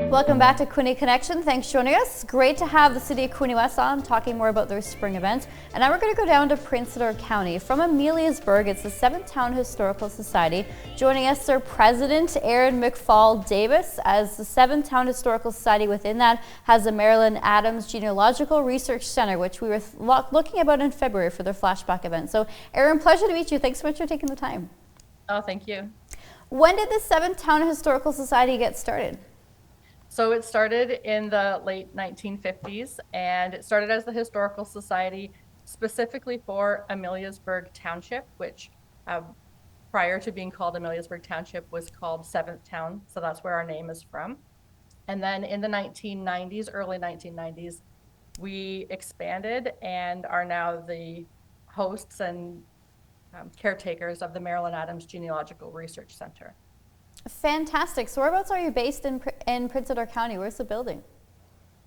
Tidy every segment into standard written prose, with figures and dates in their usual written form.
Welcome back to Quinte Connection. Thanks for joining us. Great to have the City of Quinte West on, talking more about their spring event. And now we're going to go down to Prince Edward County. From Ameliasburg, it's the 7th Town Historical Society. Joining us, their president, Erin McFall-Davis, as the 7th Town Historical Society within that has the Marilyn Adams Genealogical Research Center, which we were looking about in February for their flashback event. So, Erin, pleasure to meet you. Thanks so much for taking the time. Oh, thank you. When did the 7th Town Historical Society get started? So it started in the late 1950s, and it started as the Historical Society specifically for Ameliasburg Township, which prior to being called Ameliasburg Township was called 7th Town, so that's where our name is from. And then in the 1990s, early 1990s, we expanded and are now the hosts and caretakers of the Marilyn Adams Genealogical Research Center. Fantastic. So whereabouts are you based in Prince Edward County? Where's the building?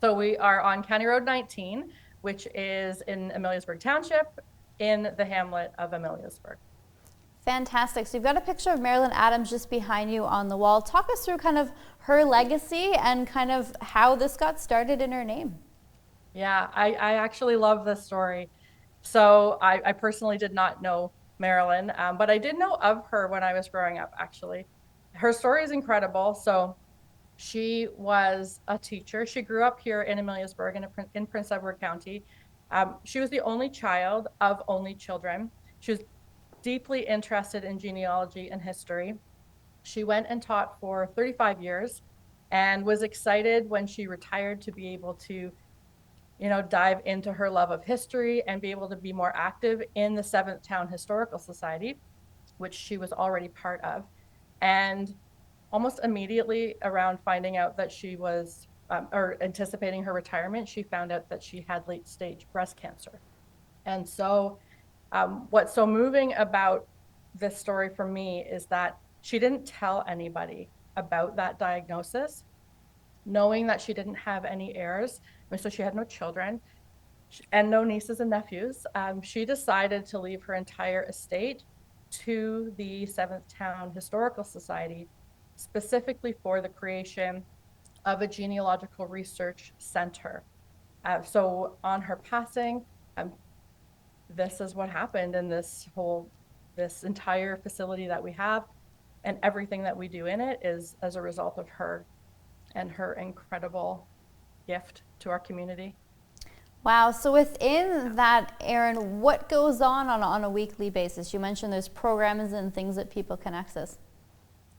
So we are on County Road 19, which is in Ameliasburg Township in the hamlet of Ameliasburg. Fantastic. So you've got a picture of Marilyn Adams just behind you on the wall. Talk us through kind of her legacy and kind of how this got started in her name. Yeah, I actually love this story. So I personally did not know Marilyn, but I did know of her when I was growing up, actually. Her story is incredible. So she was a teacher. She grew up here in Ameliasburg in Prince Edward County. She was the only child of only children. She was deeply interested in genealogy and history. She went and taught for 35 years and was excited when she retired to be able to, dive into her love of history and be able to be more active in the 7th Town Historical Society, which she was already part of. And almost immediately around finding out that she was, or anticipating her retirement, she found out that she had late stage breast cancer. And so what's so moving about this story for me is that she didn't tell anybody about that diagnosis, knowing that she didn't have any heirs. And so she had no children and no nieces and nephews. She decided to leave her entire estate to the 7th Town Historical Society, specifically for the creation of a genealogical research center. So on her passing, this is what happened in this entire facility that we have, and everything that we do in it is as a result of her and her incredible gift to our community. Wow. So within that, Erin, what goes on a weekly basis? You mentioned there's programs and things that people can access.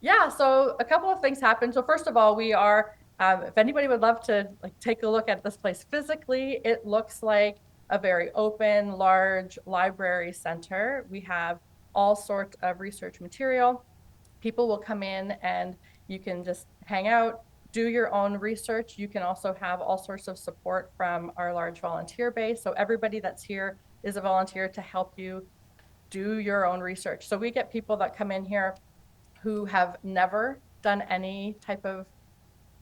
Yeah, so a couple of things happen. So first of all, we are, if anybody would love to take a look at this place physically, it looks like a very open, large library center. We have all sorts of research material. People will come in and you can just hang out, do your own research. You can also have all sorts of support from our large volunteer base. So everybody that's here is a volunteer to help you do your own research. So we get people that come in here who have never done any type of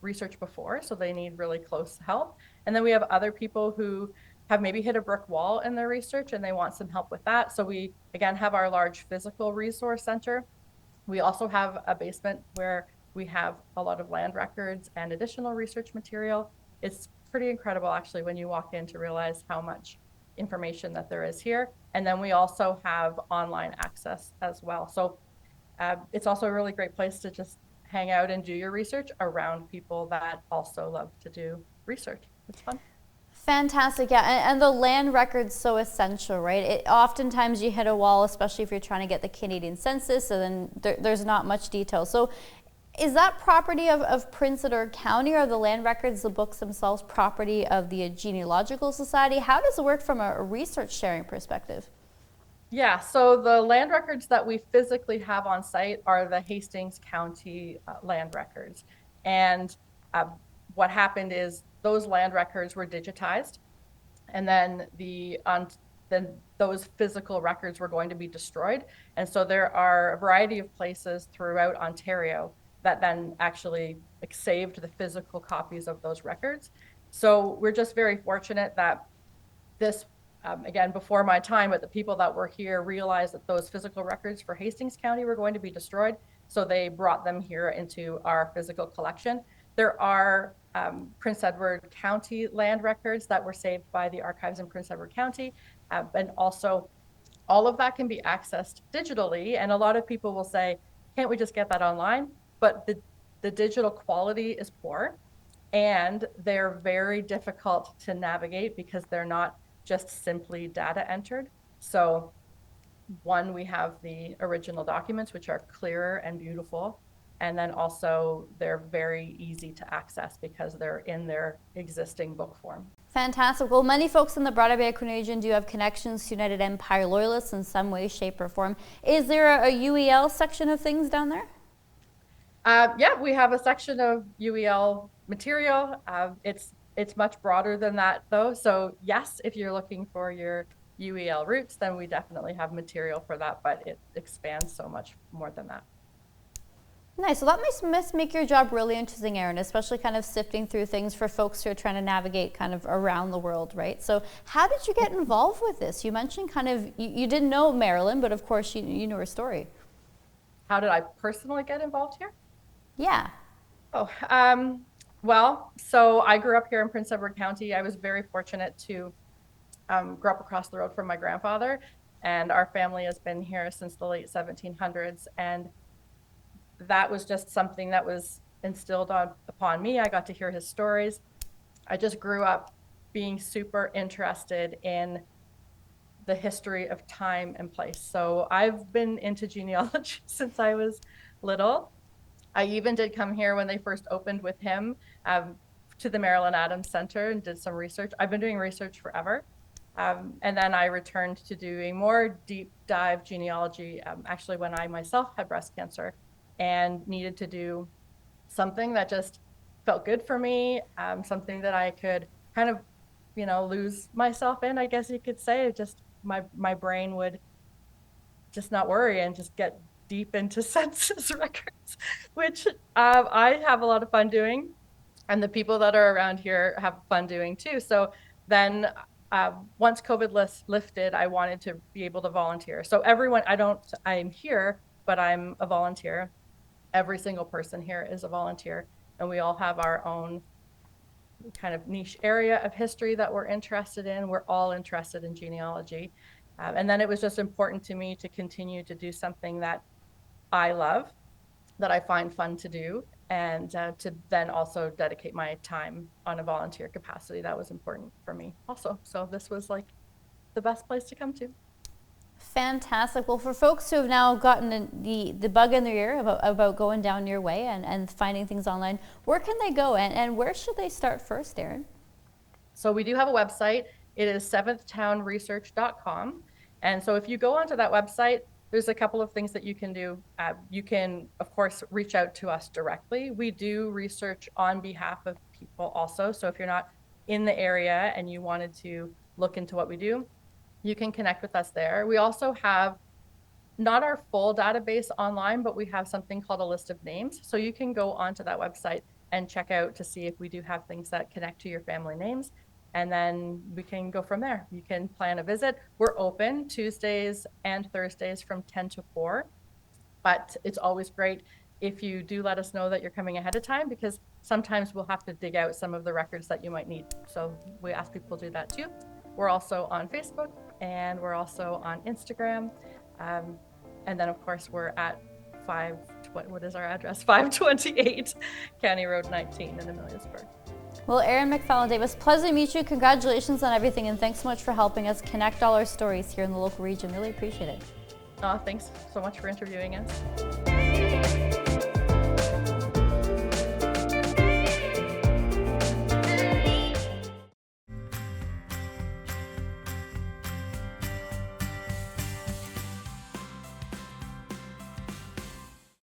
research before, so they need really close help. And then we have other people who have maybe hit a brick wall in their research and they want some help with that. So we, again, have our large physical resource center. We also have a basement where we have a lot of land records and additional research material. It's pretty incredible, actually, when you walk in to realize how much information that there is here. And then we also have online access as well. So it's also a really great place to just hang out and do your research around people that also love to do research. It's fun. Fantastic. Yeah, and the land record's so essential, right? Oftentimes you hit a wall, especially if you're trying to get the Canadian census, so then there's not much detail. So is that property of Prince Edward County, or are the land records, the books themselves, property of the Genealogical Society? How does it work from a research sharing perspective? Yeah, so the land records that we physically have on site are the Hastings County land records. And what happened is those land records were digitized, and then those physical records were going to be destroyed. And so there are a variety of places throughout Ontario that then actually saved the physical copies of those records. So we're just very fortunate that this, again, before my time, but the people that were here realized that those physical records for Hastings County were going to be destroyed. So they brought them here into our physical collection. There are Prince Edward County land records that were saved by the archives in Prince Edward County. And also all of that can be accessed digitally. And a lot of people will say, can't we just get that online? But the digital quality is poor and they're very difficult to navigate because they're not just simply data entered. So one, we have the original documents, which are clearer and beautiful. And then also they're very easy to access because they're in their existing book form. Fantastic. Well, many folks in the broader Bay Equity region do have connections to United Empire Loyalists in some way, shape, or form. Is there a UEL section of things down there? Yeah, we have a section of UEL material. It's much broader than that, though. So yes, if you're looking for your UEL roots, then we definitely have material for that, but it expands so much more than that. Nice. So that must make your job really interesting, Erin, especially kind of sifting through things for folks who are trying to navigate kind of around the world, right? So how did you get involved with this? You mentioned kind of, you didn't know Marilyn, but of course you knew her story. How did I personally get involved here? Yeah. Oh, well, so I grew up here in Prince Edward County. I was very fortunate to grow up across the road from my grandfather, and our family has been here since the late 1700s. And that was just something that was instilled upon me. I got to hear his stories. I just grew up being super interested in the history of time and place. So I've been into genealogy since I was little. I even did come here when they first opened with him to the Marilyn Adams Center and did some research. I've been doing research forever. And then I returned to doing more deep dive genealogy, actually when I myself had breast cancer and needed to do something that just felt good for me, something that I could kind of, lose myself in, I guess you could say. It just, my brain would just not worry and just get deep into census records, which I have a lot of fun doing. And the people that are around here have fun doing too. So then once COVID lifted, I wanted to be able to volunteer. So everyone, I'm here, but I'm a volunteer. Every single person here is a volunteer, and we all have our own kind of niche area of history that we're interested in. We're all interested in genealogy. And then it was just important to me to continue to do something that I love, that I find fun to do, and to then also dedicate my time on a volunteer capacity. That was important for me also. So this was like the best place to come to. Fantastic. Well, for folks who have now gotten the bug in their ear about going down your way and finding things online, where can they go and where should they start first, Erin? So we do have a website. It is seventhtownresearch.com. And so if you go onto that website, there's a couple of things that you can do. You can, of course, reach out to us directly. We do research on behalf of people also. So if you're not in the area and you wanted to look into what we do, you can connect with us there. We also have not our full database online, but we have something called a list of names. So you can go onto that website and check out to see if we do have things that connect to your family names. And then we can go from there. You can plan a visit. We're open Tuesdays and Thursdays from 10 to 4. But it's always great if you do let us know that you're coming ahead of time, because sometimes we'll have to dig out some of the records that you might need. So we ask people to do that too. We're also on Facebook and we're also on Instagram. And then of course we're at what is our address? 528 County Road 19 in Ameliasburg. Well, Erin McFarland-Davis, pleasure to meet you. Congratulations on everything, and thanks so much for helping us connect all our stories here in the local region. Really appreciate it. Thanks so much for interviewing us.